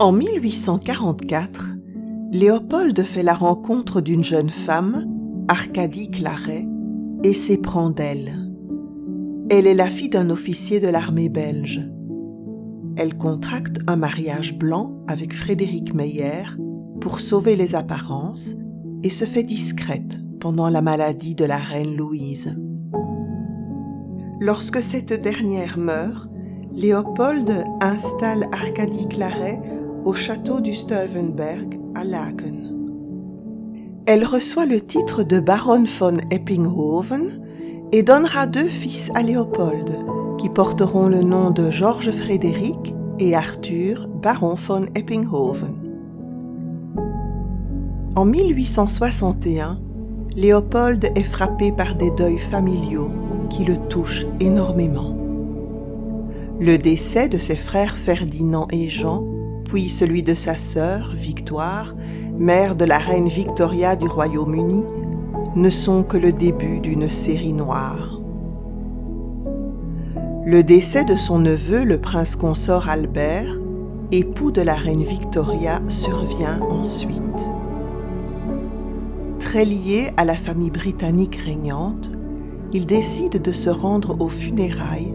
En 1844, Léopold fait la rencontre d'une jeune femme, Arcadie Claret, et s'éprend d'elle. Elle est la fille d'un officier de l'armée belge. Elle contracte un mariage blanc avec Frédéric Meyer pour sauver les apparences et se fait discrète pendant la maladie de la reine Louise. Lorsque cette dernière meurt, Léopold installe Arcadie Claret au château du Stuyvenberg à Laeken. Elle reçoit le titre de baronne von Eppinghoven et donnera 2 fils à Léopold, qui porteront le nom de Georges Frédéric et Arthur, baron von Eppinghoven. En 1861, Léopold est frappé par des deuils familiaux qui le touchent énormément. Le décès de ses frères Ferdinand et Jean, puis celui de sa sœur, Victoire, mère de la reine Victoria du Royaume-Uni, ne sont que le début d'une série noire. Le décès de son neveu, le prince consort Albert, époux de la reine Victoria, survient ensuite. Très lié à la famille britannique régnante, il décide de se rendre aux funérailles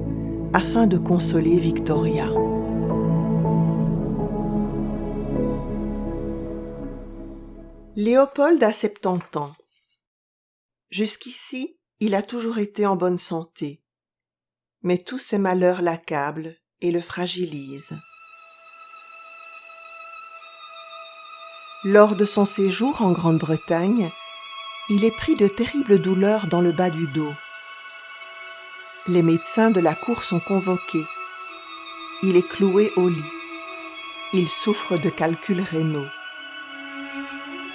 afin de consoler Victoria. Léopold a 70 ans. Jusqu'ici, il a toujours été en bonne santé, mais tous ses malheurs l'accablent et le fragilisent. Lors de son séjour en Grande-Bretagne, il est pris de terribles douleurs dans le bas du dos. Les médecins de la cour sont convoqués. Il est cloué au lit. Il souffre de calculs rénaux.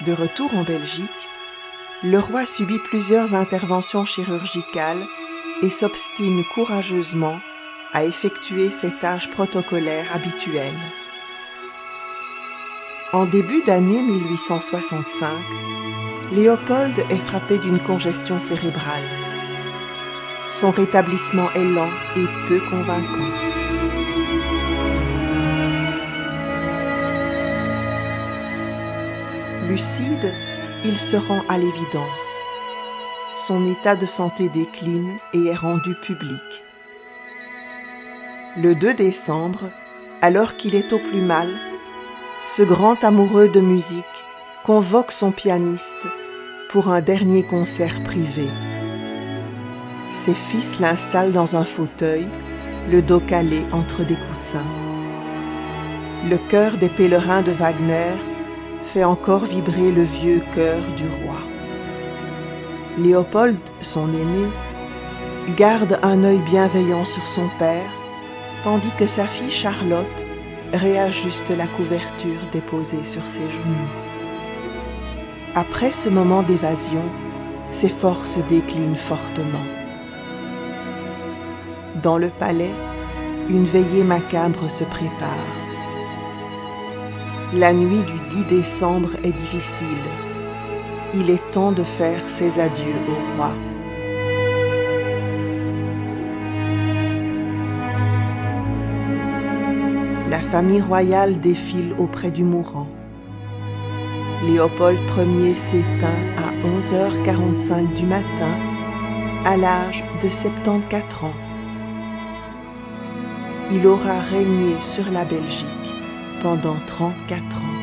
De retour en Belgique, le roi subit plusieurs interventions chirurgicales et s'obstine courageusement à effectuer ses tâches protocolaires habituelles. En début d'année 1865, Léopold est frappé d'une congestion cérébrale. Son rétablissement est lent et peu convaincant. Lucide, il se rend à l'évidence. Son état de santé décline et est rendu public. Le 2 décembre, alors qu'il est au plus mal, ce grand amoureux de musique convoque son pianiste pour un dernier concert privé. Ses fils l'installent dans un fauteuil, le dos calé entre des coussins. Le chœur des pèlerins de Wagner fait encore vibrer le vieux cœur du roi. Léopold, son aîné, garde un œil bienveillant sur son père, tandis que sa fille Charlotte réajuste la couverture déposée sur ses genoux. Après ce moment d'évasion, ses forces déclinent fortement. Dans le palais, une veillée macabre se prépare. La nuit du 10 décembre est difficile. Il est temps de faire ses adieux au roi. La famille royale défile auprès du mourant. Léopold Ier s'éteint à 11h45 du matin, à l'âge de 74 ans. Il aura régné sur la Belgique pendant 34 ans.